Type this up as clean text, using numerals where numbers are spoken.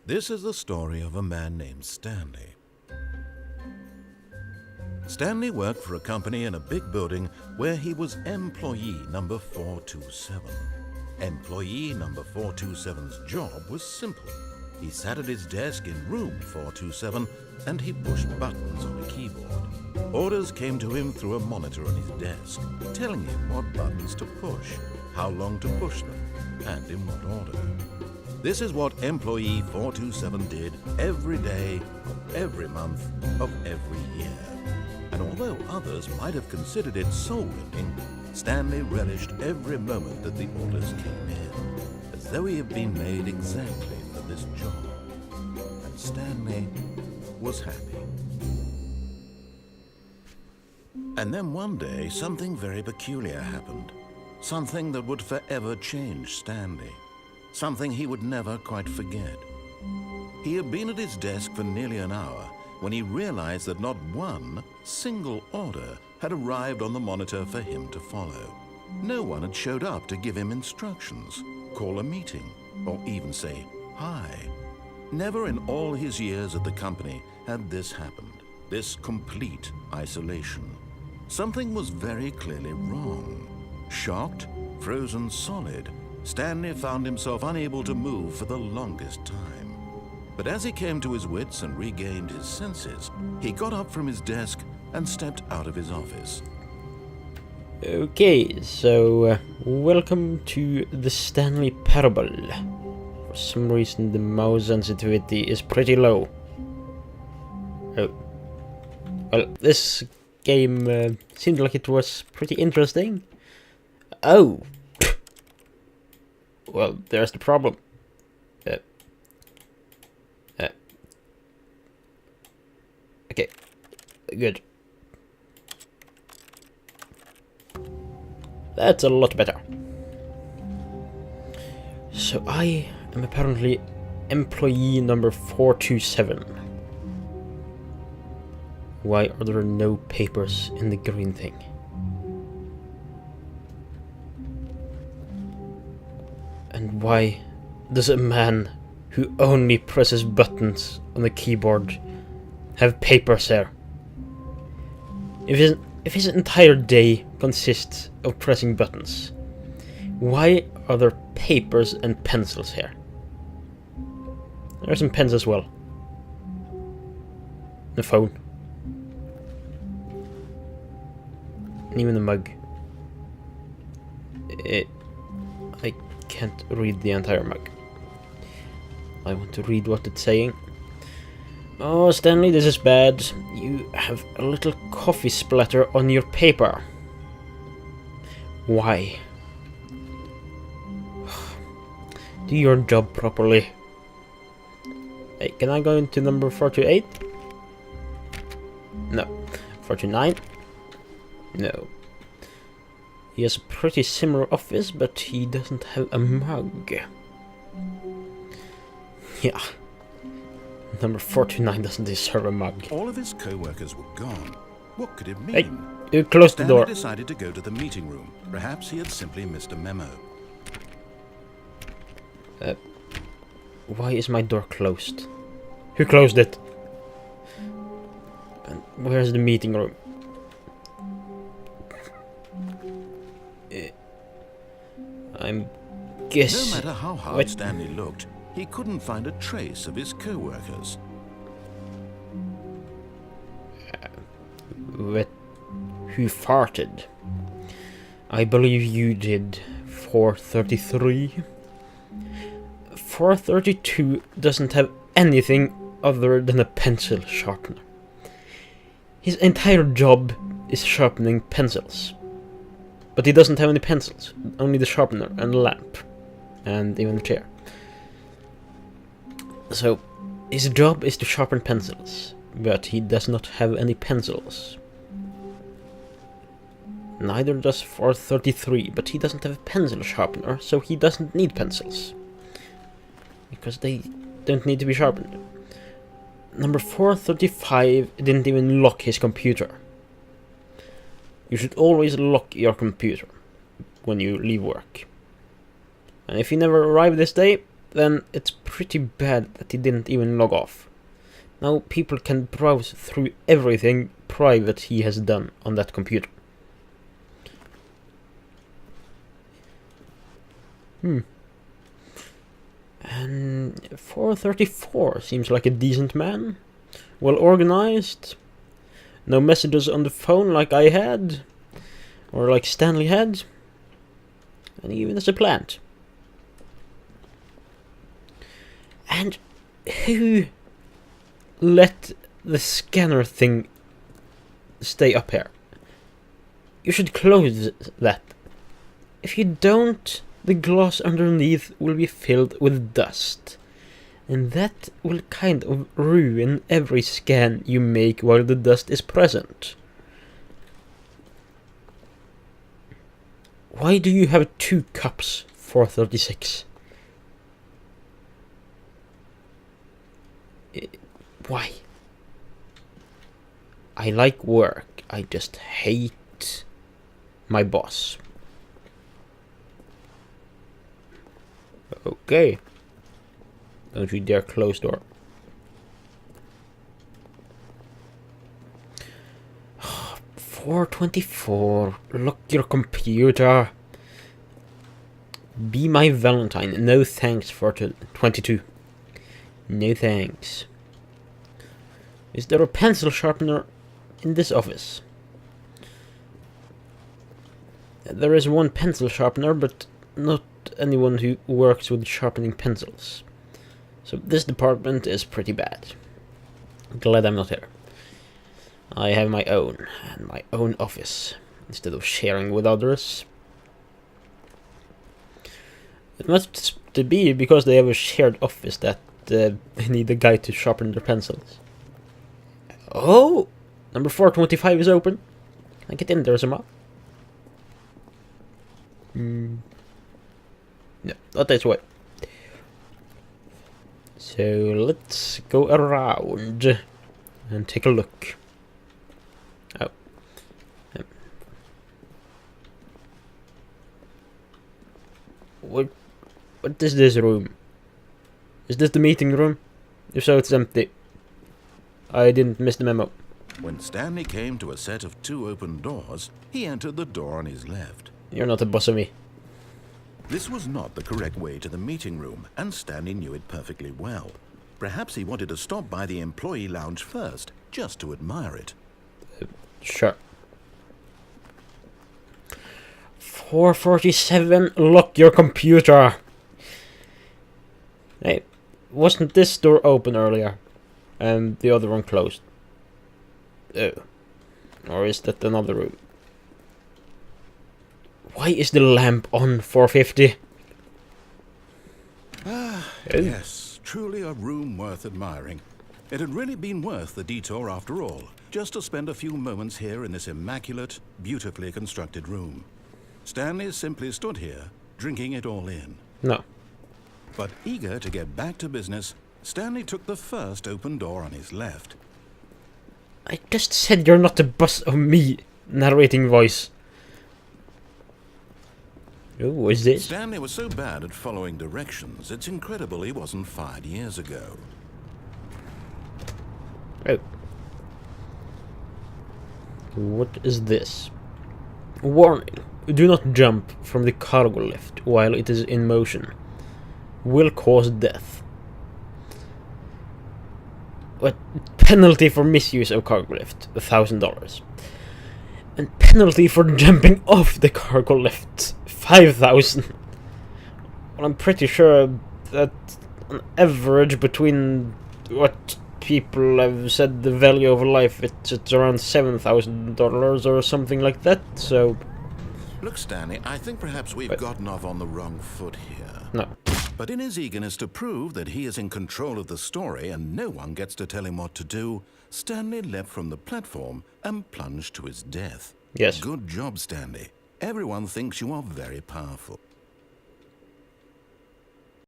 This is the story of a man named Stanley. Stanley worked for a company in a big building where he was employee number 427. Employee number 427's job was simple. He sat at his desk in room 427 and he pushed buttons on a keyboard. Orders came to him through a monitor on his desk, telling him what buttons to push, how long to push them, and in what order. This is what employee 427 did every day of every month of every year. And although others might have considered it soul-rending, Stanley relished every moment that the orders came in, as though he had been made exactly for this job. And Stanley was happy. And then one day, something very peculiar happened. Something that would forever change Stanley. Something he would never quite forget. He had been at his desk for nearly an hour when he realized that not one single order had arrived on the monitor for him to follow. No one had showed up to give him instructions, call a meeting, or even say hi. Never in all his years at the company had this happened, this complete isolation. Something was very clearly wrong. Shocked, frozen solid, Stanley found himself unable to move for the longest time. But as he came to his wits and regained his senses, he got up from his desk and stepped out of his office. Okay, so welcome to the Stanley Parable. For some reason the mouse sensitivity is pretty low. Oh. Well, this game seemed like it was pretty interesting. Oh! Well, there's the problem. Okay, good. That's a lot better. So I am apparently employee number 427. Why are there no papers in the green thing? And why does a man who only presses buttons on the keyboard have papers here? If his entire day consists of pressing buttons, why are there papers and pencils here? There are some pens as well. The phone. And even the mug. I can't read the entire mug. I want to read what it's saying. Oh, Stanley, this is bad. You have a little coffee splatter on your paper. Why? Do your job properly. Hey, can I go into number 428? No. 429? No. He has a pretty similar office, but he doesn't have a mug. Yeah. Number 429 doesn't deserve a mug. All of his co-workers were gone. What could it mean? Hey, you closed the door. Stanley decided to go to the meeting room. Perhaps he had simply missed a memo. Why is my door closed? Who closed it? And where's the meeting room? I'm guessing. No matter how hard Stanley looked, he couldn't find a trace of his co-workers. Who farted? I believe you did. 433. 432 doesn't have anything other than a pencil sharpener. His entire job is sharpening pencils. But he doesn't have any pencils, only the sharpener and the lamp, and even the chair. So, his job is to sharpen pencils, but he does not have any pencils. Neither does 433, but he doesn't have a pencil sharpener, so he doesn't need pencils. Because they don't need to be sharpened. Number 435 didn't even lock his computer. You should always lock your computer when you leave work. And if you never arrive this day, then it's pretty bad that he didn't even log off. Now people can browse through everything private he has done on that computer. And 434 seems like a decent man. Well organized. No messages on the phone like I had. Or like Stanley had. And even as a plant. And who let the scanner thing stay up here? You should close that. If you don't, the glass underneath will be filled with dust. And that will kind of ruin every scan you make while the dust is present. Why do you have 2 cups, 436? Why? I like work, I just hate my boss. Okay. Don't you dare close door. Oh, 424. Lock your computer. Be my Valentine. No thanks for 22. No thanks. Is there a pencil sharpener in this office? There is one pencil sharpener, but not anyone who works with sharpening pencils. So this department is pretty bad. Glad I'm not here. I have my own, and my own office, instead of sharing with others. It must be because they have a shared office that they need a guy to sharpen their pencils. Oh! Number 425 is open. Can I get in there somehow? No, not this way. So let's go around and take a look. Oh. What is this room? Is this the meeting room? If so, it's empty. I didn't miss the memo. When Stanley came to a set of 2 open doors, he entered the door on his left. You're not a boss of me. This was not the correct way to the meeting room, and Stanley knew it perfectly well. Perhaps he wanted to stop by the employee lounge first, just to admire it. Sure. 447, lock your computer. Hey, wasn't this door open earlier? And the other one closed. Oh. Or is that another room? Why is the lamp on 450? Yes, truly a room worth admiring. It had really been worth the detour after all, just to spend a few moments here in this immaculate, beautifully constructed room. Stanley simply stood here, drinking it all in. No. But eager to get back to business, Stanley took the first open door on his left. I just said you're not the boss of me, narrating voice. Oh, what is this? Stanley was so bad at following directions, it's incredible he wasn't fired years ago. Oh. What is this? Warning. Do not jump from the cargo lift while it is in motion. Will cause death. What? Penalty for misuse of cargo lift, $1,000. And penalty for jumping off the cargo lift, 5,000. Well, I'm pretty sure that on average between what people have said the value of life, it's around $7,000 or something like that, so... Look, Stanley, I think perhaps we've gotten off on the wrong foot here. No. But in his eagerness to prove that he is in control of the story and no one gets to tell him what to do, Stanley leapt from the platform and plunged to his death. Yes. Good job, Stanley. Everyone thinks you are very powerful.